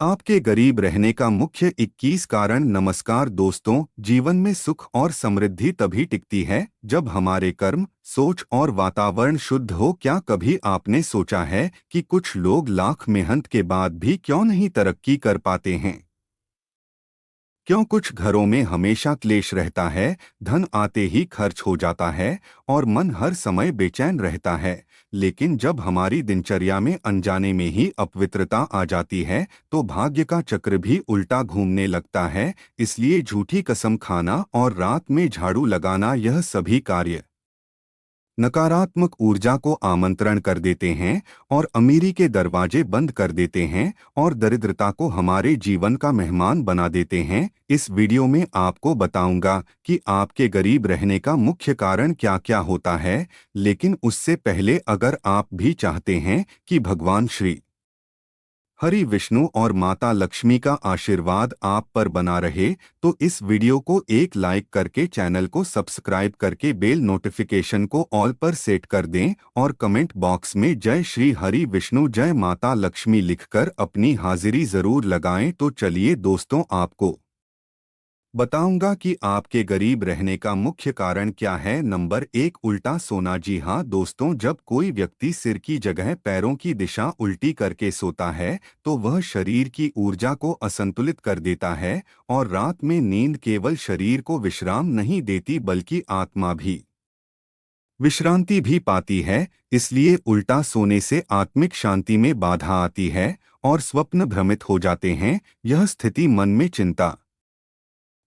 आपके गरीब रहने का मुख्य 21 कारण। नमस्कार दोस्तों, जीवन में सुख और समृद्धि तभी टिकती है जब हमारे कर्म, सोच और वातावरण शुद्ध हो। क्या कभी आपने सोचा है कि कुछ लोग लाख मेहनत के बाद भी क्यों नहीं तरक्की कर पाते हैं? क्यों कुछ घरों में हमेशा क्लेश रहता है, धन आते ही खर्च हो जाता है और मन हर समय बेचैन रहता है। लेकिन जब हमारी दिनचर्या में अनजाने में ही अपवित्रता आ जाती है तो भाग्य का चक्र भी उल्टा घूमने लगता है। इसलिए झूठी कसम खाना और रात में झाड़ू लगाना, यह सभी कार्य नकारात्मक ऊर्जा को आमंत्रण कर देते हैं और अमीरी के दरवाजे बंद कर देते हैं और दरिद्रता को हमारे जीवन का मेहमान बना देते हैं। इस वीडियो में आपको बताऊंगा कि आपके गरीब रहने का मुख्य कारण क्या क्या होता है। लेकिन उससे पहले, अगर आप भी चाहते हैं कि भगवान श्री हरि विष्णु और माता लक्ष्मी का आशीर्वाद आप पर बना रहे, तो इस वीडियो को एक लाइक करके, चैनल को सब्सक्राइब करके बेल नोटिफिकेशन को ऑल पर सेट कर दें और कमेंट बॉक्स में जय श्री हरि विष्णु, जय माता लक्ष्मी लिखकर अपनी हाजिरी जरूर लगाएं। तो चलिए दोस्तों, आपको बताऊंगा कि आपके गरीब रहने का मुख्य कारण क्या है। नंबर 1, उल्टा सोना। जी हाँ दोस्तों, जब कोई व्यक्ति सिर की जगह पैरों की दिशा उल्टी करके सोता है तो वह शरीर की ऊर्जा को असंतुलित कर देता है और रात में नींद केवल शरीर को विश्राम नहीं देती बल्कि आत्मा भी विश्रांति भी पाती है। इसलिए उल्टा सोने से आत्मिक शांति में बाधा आती है और स्वप्न भ्रमित हो जाते हैं। यह स्थिति मन में चिंता,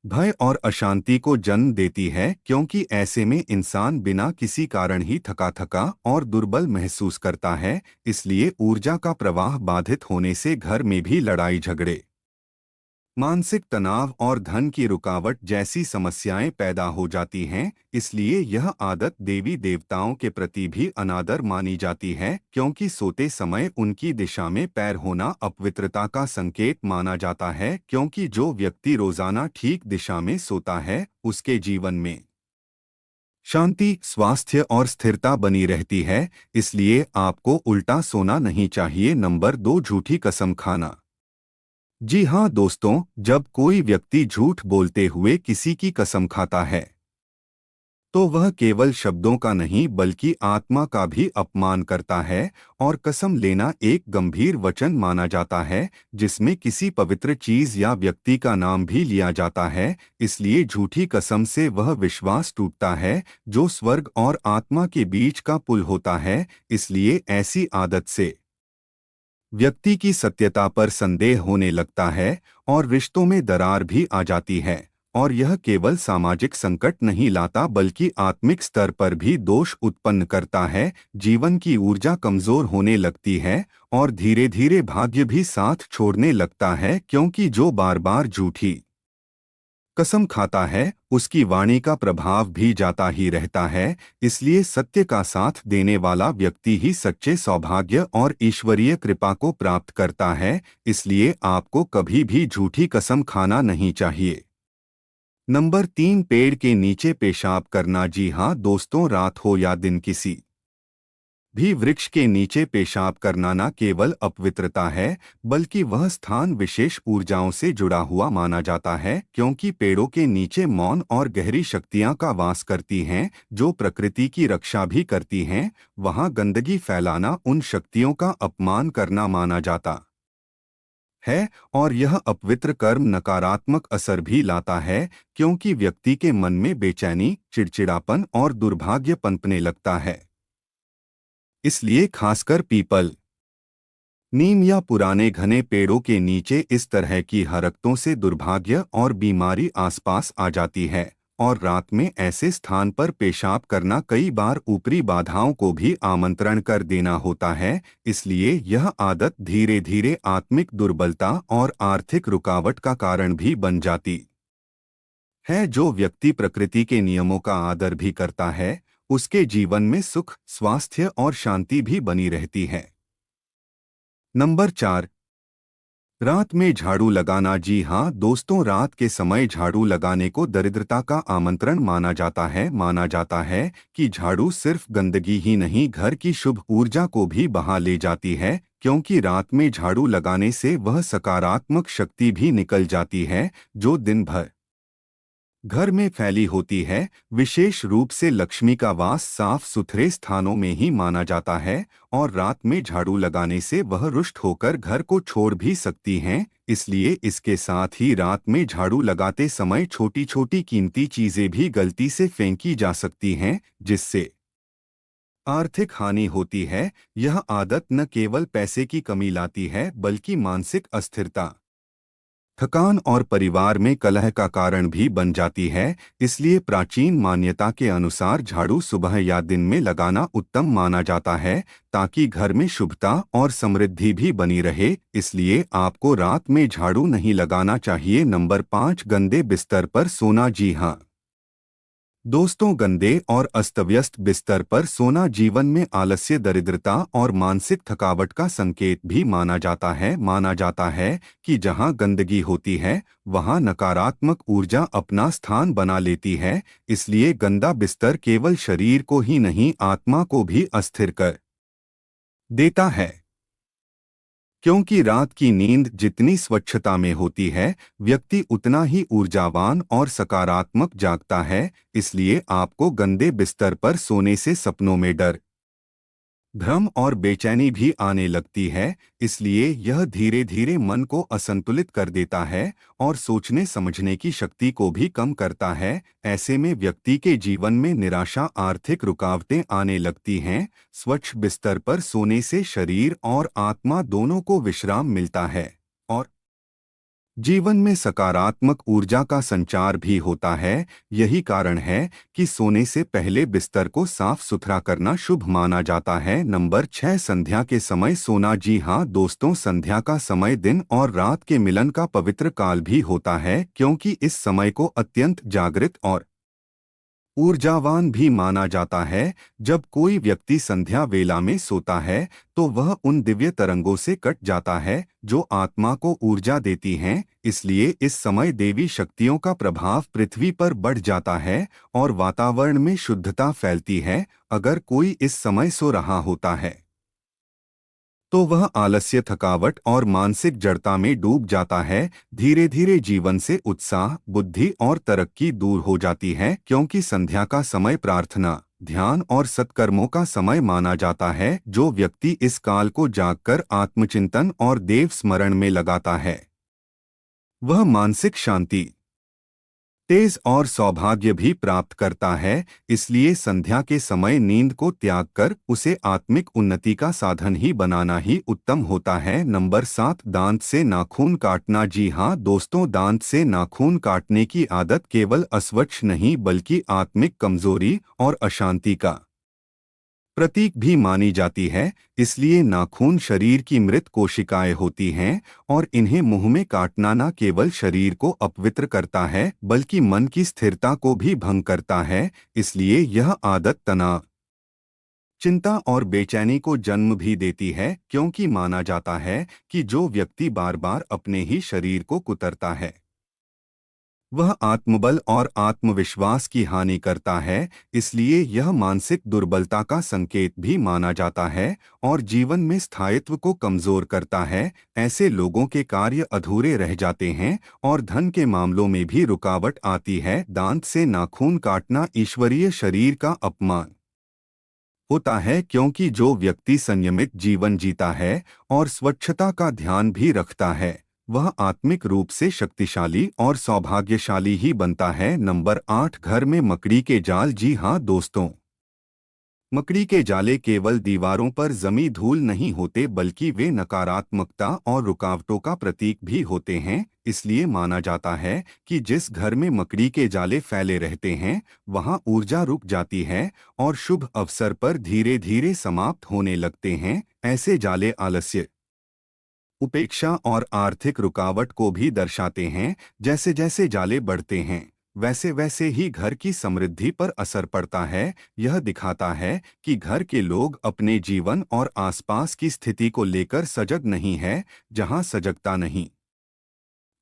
भय और अशांति को जन्म देती है, क्योंकि ऐसे में इंसान बिना किसी कारण ही थका थका और दुर्बल महसूस करता है। इसलिए ऊर्जा का प्रवाह बाधित होने से घर में भी लड़ाई झगड़े, मानसिक तनाव और धन की रुकावट जैसी समस्याएं पैदा हो जाती हैं। इसलिए यह आदत देवी देवताओं के प्रति भी अनादर मानी जाती है, क्योंकि सोते समय उनकी दिशा में पैर होना अपवित्रता का संकेत माना जाता है। क्योंकि जो व्यक्ति रोजाना ठीक दिशा में सोता है उसके जीवन में शांति, स्वास्थ्य और स्थिरता बनी रहती है। इसलिए आपको उल्टा सोना नहीं चाहिए। नंबर 2, झूठी कसम खाना। जी हाँ दोस्तों, जब कोई व्यक्ति झूठ बोलते हुए किसी की कसम खाता है तो वह केवल शब्दों का नहीं बल्कि आत्मा का भी अपमान करता है। और कसम लेना एक गंभीर वचन माना जाता है जिसमें किसी पवित्र चीज या व्यक्ति का नाम भी लिया जाता है। इसलिए झूठी कसम से वह विश्वास टूटता है जो स्वर्ग और आत्मा के बीच का पुल होता है। इसलिए ऐसी आदत से व्यक्ति की सत्यता पर संदेह होने लगता है और रिश्तों में दरार भी आ जाती है। और यह केवल सामाजिक संकट नहीं लाता बल्कि आत्मिक स्तर पर भी दोष उत्पन्न करता है। जीवन की ऊर्जा कमजोर होने लगती है और धीरे धीरे भाग्य भी साथ छोड़ने लगता है, क्योंकि जो बार बार झूठी कसम खाता है उसकी वाणी का प्रभाव भी जाता ही रहता है। इसलिए सत्य का साथ देने वाला व्यक्ति ही सच्चे सौभाग्य और ईश्वरीय कृपा को प्राप्त करता है। इसलिए आपको कभी भी झूठी कसम खाना नहीं चाहिए। नंबर 3, पेड़ के नीचे पेशाब करना। जी हाँ दोस्तों, रात हो या दिन, किसी भी वृक्ष के नीचे पेशाब करना न केवल अपवित्रता है बल्कि वह स्थान विशेष ऊर्जाओं से जुड़ा हुआ माना जाता है, क्योंकि पेड़ों के नीचे मौन और गहरी शक्तियां का वास करती हैं जो प्रकृति की रक्षा भी करती हैं। वहां गंदगी फैलाना उन शक्तियों का अपमान करना माना जाता है और यह अपवित्र कर्म नकारात्मक असर भी लाता है, क्योंकि व्यक्ति के मन में बेचैनी, चिड़चिड़ापन और दुर्भाग्य पनपने लगता है। इसलिए खासकर पीपल, नीम या पुराने घने पेड़ों के नीचे इस तरह की हरकतों से दुर्भाग्य और बीमारी आसपास आ जाती है। और रात में ऐसे स्थान पर पेशाब करना कई बार ऊपरी बाधाओं को भी आमंत्रण कर देना होता है। इसलिए यह आदत धीरे धीरे आत्मिक दुर्बलता और आर्थिक रुकावट का कारण भी बन जाती है। जो व्यक्ति प्रकृति के नियमों का आदर भी करता है उसके जीवन में सुख, स्वास्थ्य और शांति भी बनी रहती है। नंबर 4, रात में झाड़ू लगाना। जी हाँ दोस्तों, रात के समय झाड़ू लगाने को दरिद्रता का आमंत्रण माना जाता है। माना जाता है कि झाड़ू सिर्फ गंदगी ही नहीं, घर की शुभ ऊर्जा को भी बहा ले जाती है, क्योंकि रात में झाड़ू लगाने से वह सकारात्मक शक्ति भी निकल जाती है जो दिन भर घर में फैली होती है। विशेष रूप से लक्ष्मी का वास साफ सुथरे स्थानों में ही माना जाता है, और रात में झाड़ू लगाने से वह रुष्ट होकर घर को छोड़ भी सकती हैं। इसलिए इसके साथ ही रात में झाड़ू लगाते समय छोटी छोटी कीमती चीजें भी गलती से फेंकी जा सकती हैं, जिससे आर्थिक हानि होती है। यह आदत न केवल पैसे की कमी लाती है, बल्कि मानसिक अस्थिरता, थकान और परिवार में कलह का कारण भी बन जाती है। इसलिए प्राचीन मान्यता के अनुसार झाड़ू सुबह या दिन में लगाना उत्तम माना जाता है, ताकि घर में शुभता और समृद्धि भी बनी रहे। इसलिए आपको रात में झाड़ू नहीं लगाना चाहिए। नंबर 5, गंदे बिस्तर पर सोना। जी हाँ दोस्तों, गंदे और अस्तव्यस्त बिस्तर पर सोना जीवन में आलस्य, दरिद्रता और मानसिक थकावट का संकेत भी माना जाता है। माना जाता है कि जहां गंदगी होती है वहां नकारात्मक ऊर्जा अपना स्थान बना लेती है। इसलिए गंदा बिस्तर केवल शरीर को ही नहीं, आत्मा को भी अस्थिर कर देता है। क्योंकि रात की नींद जितनी स्वच्छता में होती है, व्यक्ति उतना ही ऊर्जावान और सकारात्मक जागता है। इसलिए आपको गंदे बिस्तर पर सोने से सपनों में डर, भ्रम और बेचैनी भी आने लगती है। इसलिए यह धीरे धीरे मन को असंतुलित कर देता है और सोचने समझने की शक्ति को भी कम करता है। ऐसे में व्यक्ति के जीवन में निराशा, आर्थिक रुकावटें आने लगती हैं। स्वच्छ बिस्तर पर सोने से शरीर और आत्मा दोनों को विश्राम मिलता है, और जीवन में सकारात्मक ऊर्जा का संचार भी होता है। यही कारण है कि सोने से पहले बिस्तर को साफ सुथरा करना शुभ माना जाता है। नंबर 6, संध्या के समय सोना। जी हाँ दोस्तों, संध्या का समय दिन और रात के मिलन का पवित्र काल भी होता है, क्योंकि इस समय को अत्यंत जागृत और ऊर्जावान भी माना जाता है। जब कोई व्यक्ति संध्या वेला में सोता है तो वह उन दिव्य तरंगों से कट जाता है जो आत्मा को ऊर्जा देती हैं। इसलिए इस समय देवी शक्तियों का प्रभाव पृथ्वी पर बढ़ जाता है और वातावरण में शुद्धता फैलती है। अगर कोई इस समय सो रहा होता है तो वह आलस्य, थकावट और मानसिक जड़ता में डूब जाता है। धीरे धीरे जीवन से उत्साह, बुद्धि और तरक्की दूर हो जाती है, क्योंकि संध्या का समय प्रार्थना, ध्यान और सत्कर्मों का समय माना जाता है। जो व्यक्ति इस काल को जागकर आत्मचिंतन और देव स्मरण में लगाता है वह मानसिक शांति, तेज और सौभाग्य भी प्राप्त करता है। इसलिए संध्या के समय नींद को त्याग कर उसे आत्मिक उन्नति का साधन ही बनाना ही उत्तम होता है। नंबर 7, दांत से नाखून काटना। जी हाँ दोस्तों, दांत से नाखून काटने की आदत केवल अस्वच्छ नहीं, बल्कि आत्मिक कमजोरी और अशांति का प्रतीक भी मानी जाती है। इसलिए नाखून शरीर की मृत कोशिकाएं होती हैं, और इन्हें मुंह में काटना न केवल शरीर को अपवित्र करता है, बल्कि मन की स्थिरता को भी भंग करता है। इसलिए यह आदत तनाव, चिंता और बेचैनी को जन्म भी देती है, क्योंकि माना जाता है कि जो व्यक्ति बार बार अपने ही शरीर को कुतरता है वह आत्मबल और आत्मविश्वास की हानि करता है। इसलिए यह मानसिक दुर्बलता का संकेत भी माना जाता है और जीवन में स्थायित्व को कमजोर करता है। ऐसे लोगों के कार्य अधूरे रह जाते हैं और धन के मामलों में भी रुकावट आती है। दांत से नाखून काटना ईश्वरीय शरीर का अपमान होता है, क्योंकि जो व्यक्ति संयमित जीवन जीता है और स्वच्छता का ध्यान भी रखता है वह आत्मिक रूप से शक्तिशाली और सौभाग्यशाली ही बनता है। नंबर 8, घर में मकड़ी के जाल। जी हाँ दोस्तों, मकड़ी के जाले केवल दीवारों पर जमी धूल नहीं होते, बल्कि वे नकारात्मकता और रुकावटों का प्रतीक भी होते हैं। इसलिए माना जाता है कि जिस घर में मकड़ी के जाले फैले रहते हैं वहां ऊर्जा रुक जाती है और शुभ अवसर पर धीरे धीरे समाप्त होने लगते हैं। ऐसे जाले आलस्य, उपेक्षा और आर्थिक रुकावट को भी दर्शाते हैं। जैसे जैसे जाले बढ़ते हैं वैसे वैसे ही घर की समृद्धि पर असर पड़ता है। यह दिखाता है कि घर के लोग अपने जीवन और आसपास की स्थिति को लेकर सजग नहीं है। जहां सजगता नहीं,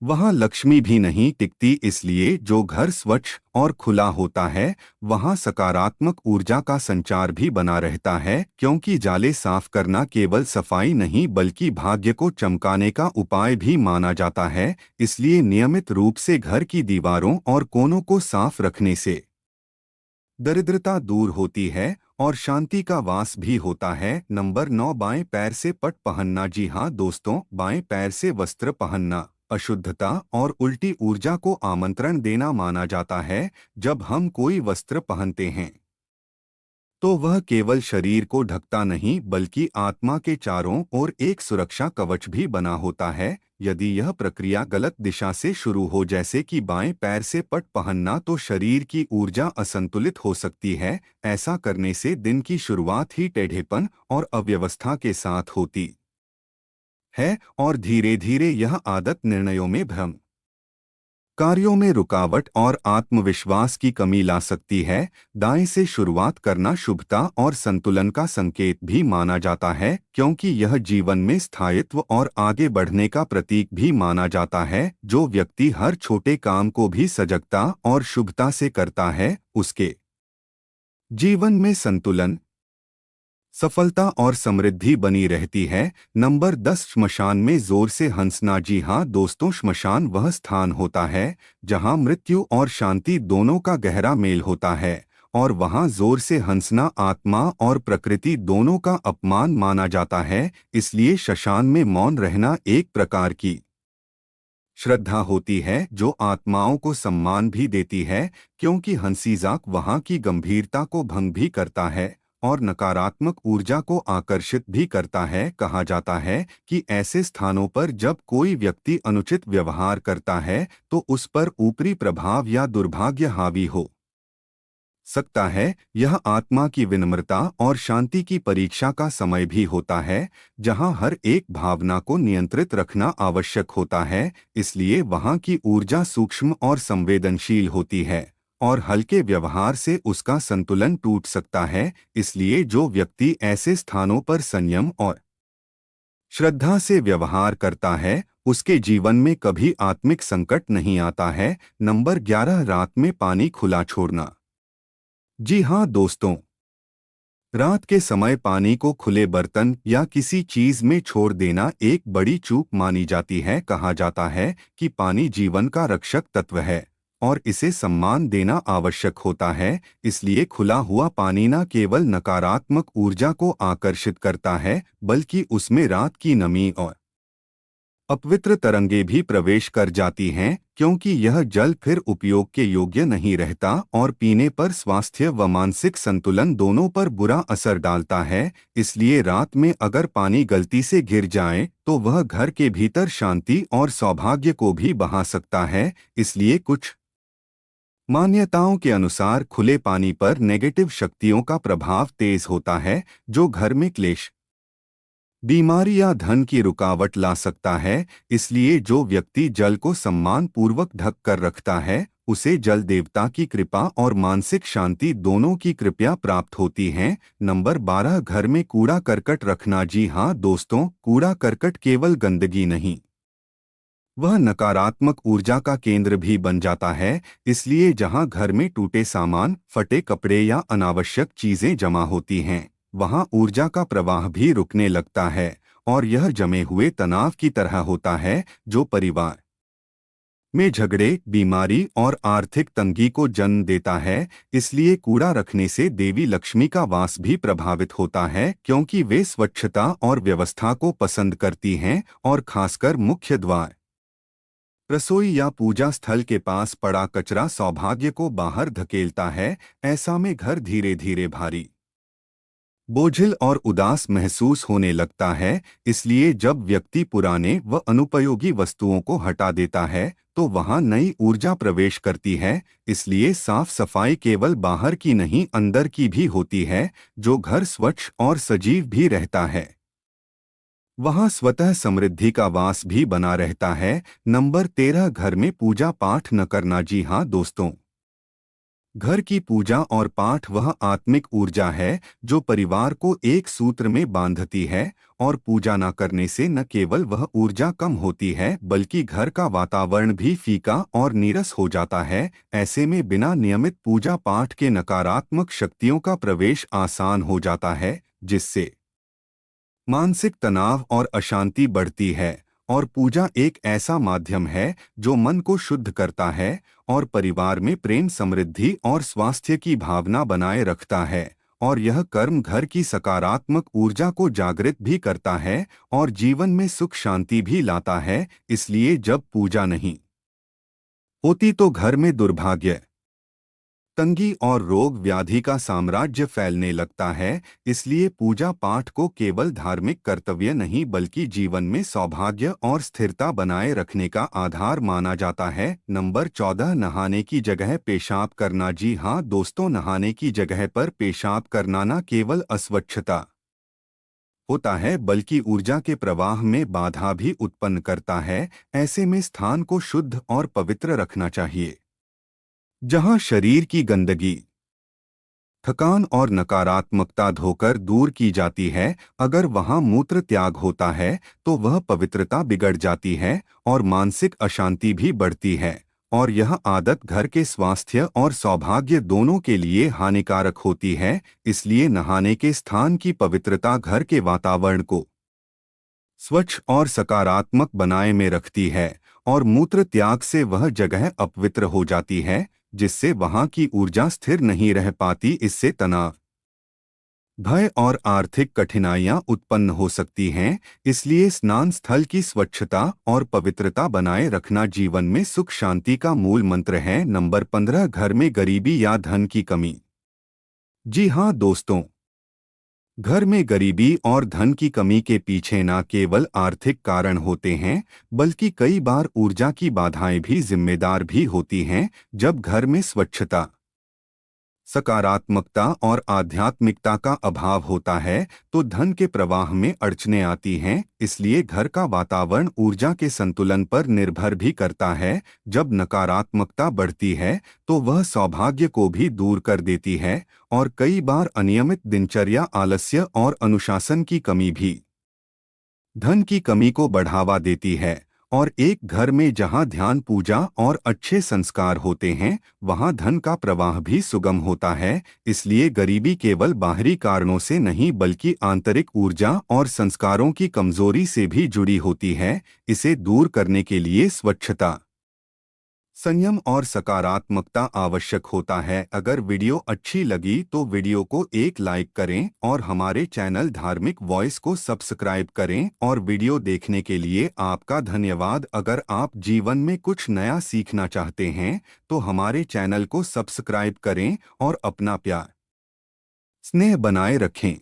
वहां लक्ष्मी भी नहीं टिकती। इसलिए जो घर स्वच्छ और खुला होता है, वहां सकारात्मक ऊर्जा का संचार भी बना रहता है, क्योंकि जाले साफ करना केवल सफाई नहीं बल्कि भाग्य को चमकाने का उपाय भी माना जाता है। इसलिए नियमित रूप से घर की दीवारों और कोनों को साफ रखने से दरिद्रता दूर होती है और शांति का वास भी होता है। नंबर 9, बाएं पैर से पट पहनना। जी हाँ दोस्तों, बाएं पैर से वस्त्र पहनना अशुद्धता और उल्टी ऊर्जा को आमंत्रण देना माना जाता है। जब हम कोई वस्त्र पहनते हैं तो वह केवल शरीर को ढकता नहीं बल्कि आत्मा के चारों ओर एक सुरक्षा कवच भी बना होता है। यदि यह प्रक्रिया गलत दिशा से शुरू हो, जैसे कि बाएं पैर से पट पहनना, तो शरीर की ऊर्जा असंतुलित हो सकती है। ऐसा करने से दिन की शुरुआत ही टेढ़ेपन और अव्यवस्था के साथ होती है और धीरे धीरे यह आदत निर्णयों में भ्रम, कार्यों में रुकावट और आत्मविश्वास की कमी ला सकती है। दाएं से शुरुआत करना शुभता और संतुलन का संकेत भी माना जाता है, क्योंकि यह जीवन में स्थायित्व और आगे बढ़ने का प्रतीक भी माना जाता है। जो व्यक्ति हर छोटे काम को भी सजगता और शुभता से करता है, उसके जीवन में संतुलन, सफलता और समृद्धि बनी रहती है। नंबर 10, श्मशान में जोर से हंसना। जी हाँ दोस्तों, श्मशान वह स्थान होता है जहाँ मृत्यु और शांति दोनों का गहरा मेल होता है, और वहाँ जोर से हंसना आत्मा और प्रकृति दोनों का अपमान माना जाता है। इसलिए श्मशान में मौन रहना एक प्रकार की श्रद्धा होती है जो आत्माओं को सम्मान भी देती है, क्योंकि हंसी जाक वहाँ की गंभीरता को भंग भी करता है और नकारात्मक ऊर्जा को आकर्षित भी करता है। कहा जाता है कि ऐसे स्थानों पर जब कोई व्यक्ति अनुचित व्यवहार करता है तो उस पर ऊपरी प्रभाव या दुर्भाग्य हावी हो सकता है। यह आत्मा की विनम्रता और शांति की परीक्षा का समय भी होता है, जहां हर एक भावना को नियंत्रित रखना आवश्यक होता है। इसलिए वहां की ऊर्जा सूक्ष्म और संवेदनशील होती है और हल्के व्यवहार से उसका संतुलन टूट सकता है। इसलिए जो व्यक्ति ऐसे स्थानों पर संयम और श्रद्धा से व्यवहार करता है, उसके जीवन में कभी आत्मिक संकट नहीं आता है। नंबर 11, रात में पानी खुला छोड़ना। जी हाँ दोस्तों, रात के समय पानी को खुले बर्तन या किसी चीज में छोड़ देना एक बड़ी चूक मानी जाती है। कहा जाता है कि पानी जीवन का रक्षक तत्व है और इसे सम्मान देना आवश्यक होता है। इसलिए खुला हुआ पानी न केवल नकारात्मक ऊर्जा को आकर्षित करता है बल्कि उसमें रात की नमी और अपवित्र तरंगे भी प्रवेश कर जाती हैं, क्योंकि यह जल फिर उपयोग के योग्य नहीं रहता और पीने पर स्वास्थ्य व मानसिक संतुलन दोनों पर बुरा असर डालता है। इसलिए रात में अगर पानी गलती से गिर जाए तो वह घर के भीतर शांति और सौभाग्य को भी बहा सकता है। इसलिए कुछ मान्यताओं के अनुसार खुले पानी पर नेगेटिव शक्तियों का प्रभाव तेज होता है, जो घर में क्लेश, बीमारी या धन की रुकावट ला सकता है। इसलिए जो व्यक्ति जल को सम्मान पूर्वक ढक कर रखता है, उसे जल देवता की कृपा और मानसिक शांति दोनों की कृपया प्राप्त होती हैं। नंबर 12, घर में कूड़ा करकट रखना। जी हाँ दोस्तों, कूड़ा करकट केवल गंदगी नहीं, वह नकारात्मक ऊर्जा का केंद्र भी बन जाता है। इसलिए जहां घर में टूटे सामान, फटे कपड़े या अनावश्यक चीजें जमा होती हैं, वहां ऊर्जा का प्रवाह भी रुकने लगता है और यह जमे हुए तनाव की तरह होता है, जो परिवार में झगड़े, बीमारी और आर्थिक तंगी को जन्म देता है। इसलिए कूड़ा रखने से देवी लक्ष्मी का वास भी प्रभावित होता है, क्योंकि वे स्वच्छता और व्यवस्था को पसंद करती हैं और खासकर मुख्य द्वार, रसोई या पूजा स्थल के पास पड़ा कचरा सौभाग्य को बाहर धकेलता है। ऐसा में घर धीरे धीरे भारी, बोझिल और उदास महसूस होने लगता है। इसलिए जब व्यक्ति पुराने व अनुपयोगी वस्तुओं को हटा देता है तो वहां नई ऊर्जा प्रवेश करती है। इसलिए साफ सफाई केवल बाहर की नहीं, अंदर की भी होती है, जो घर स्वच्छ और सजीव भी रहता है। वहाँ स्वतः समृद्धि का वास भी बना रहता है। नंबर 13, घर में पूजा पाठ न करना। जी हाँ दोस्तों, घर की पूजा और पाठ वह आत्मिक ऊर्जा है जो परिवार को एक सूत्र में बांधती है, और पूजा न करने से न केवल वह ऊर्जा कम होती है बल्कि घर का वातावरण भी फीका और नीरस हो जाता है। ऐसे में बिना नियमित पूजा पाठ के नकारात्मक शक्तियों का प्रवेश आसान हो जाता है, जिससे मानसिक तनाव और अशांति बढ़ती है। और पूजा एक ऐसा माध्यम है जो मन को शुद्ध करता है और परिवार में प्रेम, समृद्धि और स्वास्थ्य की भावना बनाए रखता है। और यह कर्म घर की सकारात्मक ऊर्जा को जागृत भी करता है और जीवन में सुख शांति भी लाता है। इसलिए जब पूजा नहीं होती तो घर में दुर्भाग्य, तंगी और रोग व्याधि का साम्राज्य फैलने लगता है। इसलिए पूजा पाठ को केवल धार्मिक कर्तव्य नहीं बल्कि जीवन में सौभाग्य और स्थिरता बनाए रखने का आधार माना जाता है। नंबर 14, नहाने की जगह पेशाब करना। जी हाँ दोस्तों, नहाने की जगह पर पेशाब करना न केवल अस्वच्छता होता है बल्कि ऊर्जा के प्रवाह में बाधा भी उत्पन्न करता है। ऐसे में स्थान को शुद्ध और पवित्र रखना चाहिए, जहाँ शरीर की गंदगी, थकान और नकारात्मकता धोकर दूर की जाती है। अगर वहां मूत्र त्याग होता है तो वह पवित्रता बिगड़ जाती है और मानसिक अशांति भी बढ़ती है। और यह आदत घर के स्वास्थ्य और सौभाग्य दोनों के लिए हानिकारक होती है। इसलिए नहाने के स्थान की पवित्रता घर के वातावरण को स्वच्छ और सकारात्मक बनाए में रखती है, और मूत्र त्याग से वह जगह अपवित्र हो जाती है, जिससे वहां की ऊर्जा स्थिर नहीं रह पाती। इससे तनाव, भय और आर्थिक कठिनाइयां उत्पन्न हो सकती हैं। इसलिए स्नान स्थल की स्वच्छता और पवित्रता बनाए रखना जीवन में सुख शांति का मूल मंत्र है। नंबर 15, घर में गरीबी या धन की कमी। जी हाँ दोस्तों, घर में गरीबी और धन की कमी के पीछे न केवल आर्थिक कारण होते हैं बल्कि कई बार ऊर्जा की बाधाएं भी जिम्मेदार भी होती हैं। जब घर में स्वच्छता, सकारात्मकता और आध्यात्मिकता का अभाव होता है तो धन के प्रवाह में अड़चनें आती हैं। इसलिए घर का वातावरण ऊर्जा के संतुलन पर निर्भर भी करता है। जब नकारात्मकता बढ़ती है तो वह सौभाग्य को भी दूर कर देती है, और कई बार अनियमित दिनचर्या, आलस्य और अनुशासन की कमी भी धन की कमी को बढ़ावा देती है। और एक घर में जहां ध्यान, पूजा और अच्छे संस्कार होते हैं वहां धन का प्रवाह भी सुगम होता है। इसलिए गरीबी केवल बाहरी कारणों से नहीं बल्कि आंतरिक ऊर्जा और संस्कारों की कमजोरी से भी जुड़ी होती है। इसे दूर करने के लिए स्वच्छता, संयम और सकारात्मकता आवश्यक होता है। अगर वीडियो अच्छी लगी तो वीडियो को एक लाइक करें और हमारे चैनल धार्मिक वॉइस को सब्सक्राइब करें। और वीडियो देखने के लिए आपका धन्यवाद। अगर आप जीवन में कुछ नया सीखना चाहते हैं तो हमारे चैनल को सब्सक्राइब करें और अपना प्यार, स्नेह बनाए रखें।